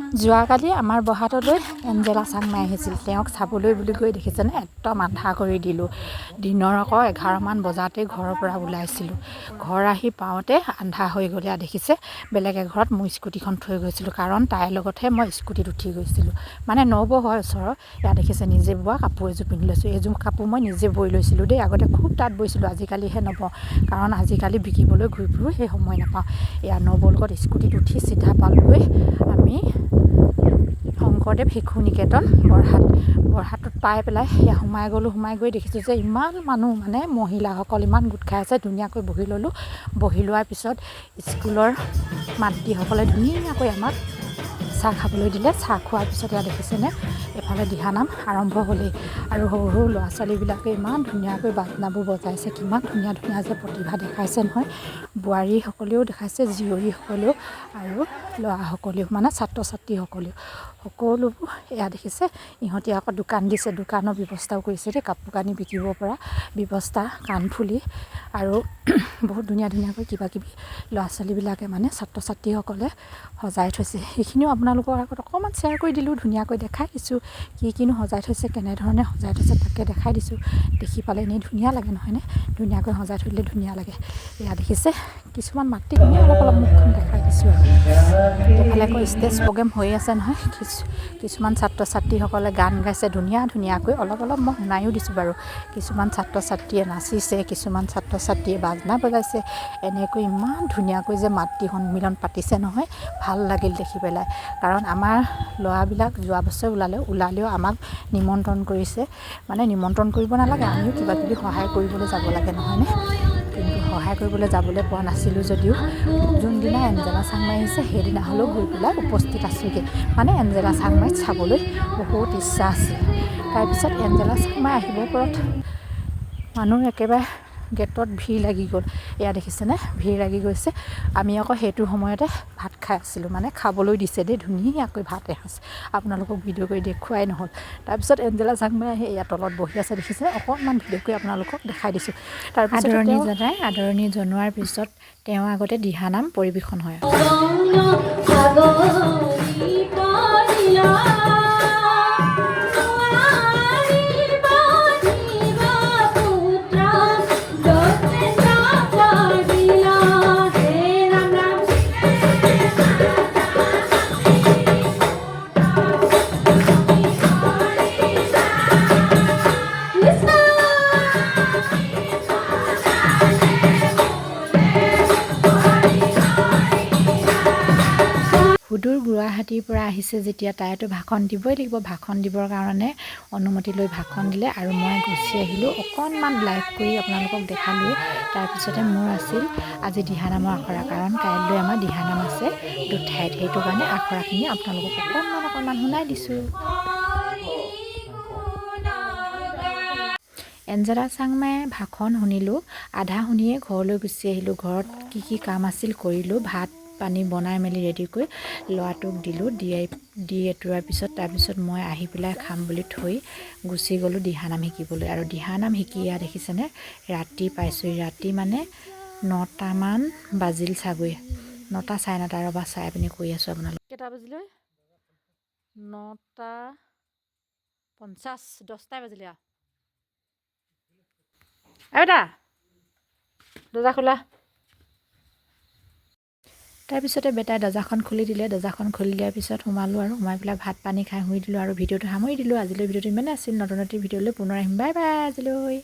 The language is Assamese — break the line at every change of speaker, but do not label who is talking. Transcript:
যোৱাকালি আমাৰ বহাতলৈ এঞ্জেলা চাংমাই আহিছিল। তেওঁক চাবলৈ বুলি গৈ দেখিছেনে একদম আন্ধা কৰি দিলোঁ। দিনৰ আকৌ 11মান বজাতেই ঘৰৰ পৰা ওলাইছিলোঁ। ঘৰ আহি পাওঁতে আন্ধা হৈ গ'ল। এয়া দেখিছে বেলেগ এঘৰত মোৰ স্কুটিখন থৈ গৈছিলোঁ, কাৰণ তাইৰ লগতহে মই স্কুটিত উঠি গৈছিলোঁ। মানে নবৌ হয় ওচৰৰ। এয়া দেখিছে নিজে বোৱা কাপোৰ এযোৰ পিন্ধি লৈছোঁ। এইযোৰ কাপোৰ মই নিজে বৈ লৈছিলোঁ দেই। আগতে খুব তাঁত বৈছিলোঁ, আজিকালিহে নবওঁ, কাৰণ আজিকালি বিকিবলৈ ঘূৰি ফুৰোঁ, সেই সময় নাপাওঁ। এয়া নবৌৰ লগত স্কুটিত উঠি চিধা পালোগৈ আমি শংকৰদেৱ শিশু নিকেতন বৰহাটত পাই পেলাই সেয়া সোমাই গৈ দেখিছোঁ যে ইমান মানুহ, মানে মহিলাসকল ইমান গোট খাই আছে। ধুনীয়াকৈ বহি ল'লোঁ। বহি লোৱাৰ পিছত স্কুলৰ মাতৃসকলে ধুনীয়াকৈ আমাক চাহ খাবলৈ দিলে। চাহ খোৱাৰ পিছত এয়া দেখিছেনে এফালে দিহানাম আৰম্ভ হ'লেই, আৰু সৰু সৰু ল'ৰা ছোৱালীবিলাকে ইমান ধুনীয়াকৈ বাজনাবোৰ বজাইছে। কিমান ধুনীয়া ধুনীয়া যে প্ৰতিভা দেখাইছে নহয়। বোৱাৰীসকলেও দেখাইছে, জীয়ৰীসকলেও আৰু ল'ৰাসকলেও, মানে ছাত্ৰ ছাত্ৰীসকলেও সকলোবোৰ। এয়া দেখিছে ইহঁতে আকৌ দোকান দিছে, দোকানৰ ব্যৱস্থাও কৰিছে দেই, কাপোৰ কানি বিকিব পৰা ব্যৱস্থা, কাণফুলি আৰু বহুত ধুনীয়া ধুনীয়াকৈ কিবা কিবি ল'ৰা ছোৱালীবিলাকে, মানে ছাত্ৰ ছাত্ৰীসকলে সজাই থৈছে। সেইখিনিও আপোনালোকৰ আগত অকণমান শ্বেয়াৰ কৰি দিলোঁ, ধুনীয়াকৈ দেখাই দিছোঁ। কিনো সজাই থৈছে, কেনেধৰণে সজাই থৈছে তাকে দেখাই দিছোঁ। দেখি পালে এনেই ধুনীয়া লাগে নহয়নে? ধুনীয়াকৈ সজাই থৈ দিলে ধুনীয়া লাগে। এয়া দেখিছে কিছুমান মাতৃ অলপ মুখখন দেখাই দিছোঁ আৰু এইফালে আকৌ ষ্টেজ প্ৰগ্ৰেম হৈ আছে নহয়। কিছুমান ছাত্ৰ ছাত্ৰীসকলে গান গাইছে ধুনীয়া ধুনীয়াকৈ, অলপ মই শুনায়ো দিছোঁ বাৰু। কিছুমান ছাত্ৰ ছাত্ৰীয়ে নাচিছে, কিছুমান ছাত্ৰ ছাত্ৰীয়ে বাজনা বজাইছে। এনেকৈ ইমান ধুনীয়াকৈ যে মাতৃ সন্মিলন পাতিছে নহয়, ভাল লাগিল দেখি পেলাই। কাৰণ আমাৰ ল'ৰাবিলাক যোৱা বছৰ ওলালেও আমাক নিমন্ত্ৰণ কৰিছে। মানে নিমন্ত্ৰণ কৰিব নালাগে, আমিও কিবা কিবি সহায় কৰিবলৈ যাব লাগে নহয়নে? কিন্তু সহায় কৰিবলৈ যাবলৈ পোৱা নাছিলোঁ যদিও যোনদিনা এঞ্জেলা চাংমাই আহিছে সেইদিনা হ'লেও গৈ পেলাই উপস্থিত আছোঁগৈ। মানে এঞ্জেলা চাংমাইক চাবলৈ বহুত ইচ্ছা আছিল। তাৰপিছত এঞ্জেলা চাংমাই আহিব পৰত মানুহ একেবাৰে গেটত ভিৰ লাগি গ'ল। এয়া দেখিছেনে ভিৰ লাগি গৈছে। আমি আকৌ সেইটো সময়তে ভাত খাই আছিলোঁ, মানে খাবলৈ দিছে দেই ধুনীয়াকৈ ভাত এসাঁজ। আপোনালোকক ভিডিঅ' কৰি দেখুৱাই নহ'ল। তাৰপিছত এঞ্জেলা চাংমাই আহি ইয়াত তলত বহি আছে দেখিছে, অকণমান ভিডিঅ' কৰি আপোনালোকক দেখাই দিছোঁ। তাৰপিছত আদৰণি জনোৱাৰ পিছত তেওঁ আগতে দিহানাম পৰিৱেশন হয়। সুদূৰ গুৱাহাটীৰ পৰা আহিছে যেতিয়া তাইতো ভাষণ দিবই লাগিব। ভাষণ দিবৰ কাৰণে অনুমতি লৈ ভাষণ দিলে আৰু মই গুচি আহিলোঁ। অকণমান লাইভ কৰি আপোনালোকক দেখালোঁ। তাৰপিছতে মোৰ আছিল আজি দিহানামৰ আখৰা, কাৰণ কাইলৈ আমাৰ দিহানাম আছে দুঠাইত। সেইটো কাৰণে আখৰাখিনি আপোনালোকক অকণমান শুনাই দিছোঁ। এঞ্জেলা চাংমাই ভাষণ শুনিলোঁ, আধা শুনিয়ে ঘৰলৈ গুচি আহিলোঁ। ঘৰত কি কাম আছিল কৰিলোঁ। ভাত পানী বনাই মেলি ৰেডি কৰি ল'ৰাটোক দিলোঁ। দি এতোৱাৰ পিছত তাৰপিছত মই আহি পেলাই খাম বুলি থৈ গুচি গ'লোঁ দিহানাম শিকিবলৈ। আৰু দিহানাম শিকি ইয়াত দেখিছেনে ৰাতি পাইছোঁ। ৰাতি মানে 9টামান বাজিল চাগৈ, 9টা চাৰে 9টা। ৰ'বা চাই পিনি কৈ আছোঁ আপোনালোক। কেইটা বাজিলৈ? 9:50, 10টাই বাজিলে আৰু। বেটা দৰ্জা খোলা। তাৰপিছতে বেটাই দৰ্জাখন খুলি দিলে। দৰ্জাখন খুলি দিয়াৰ পিছত সোমালোঁ আৰু সোমাই পেলাই ভাত পানী খাই শুই দিলোঁ আৰু ভিডিঅ'টো সামৰি দিলোঁ। আজিলৈ ভিডিঅ'টো ইমানেই আছিল। নতুন ভিডিঅ'লৈ পুনৰ আহিম। বাই বাই আজিলৈ।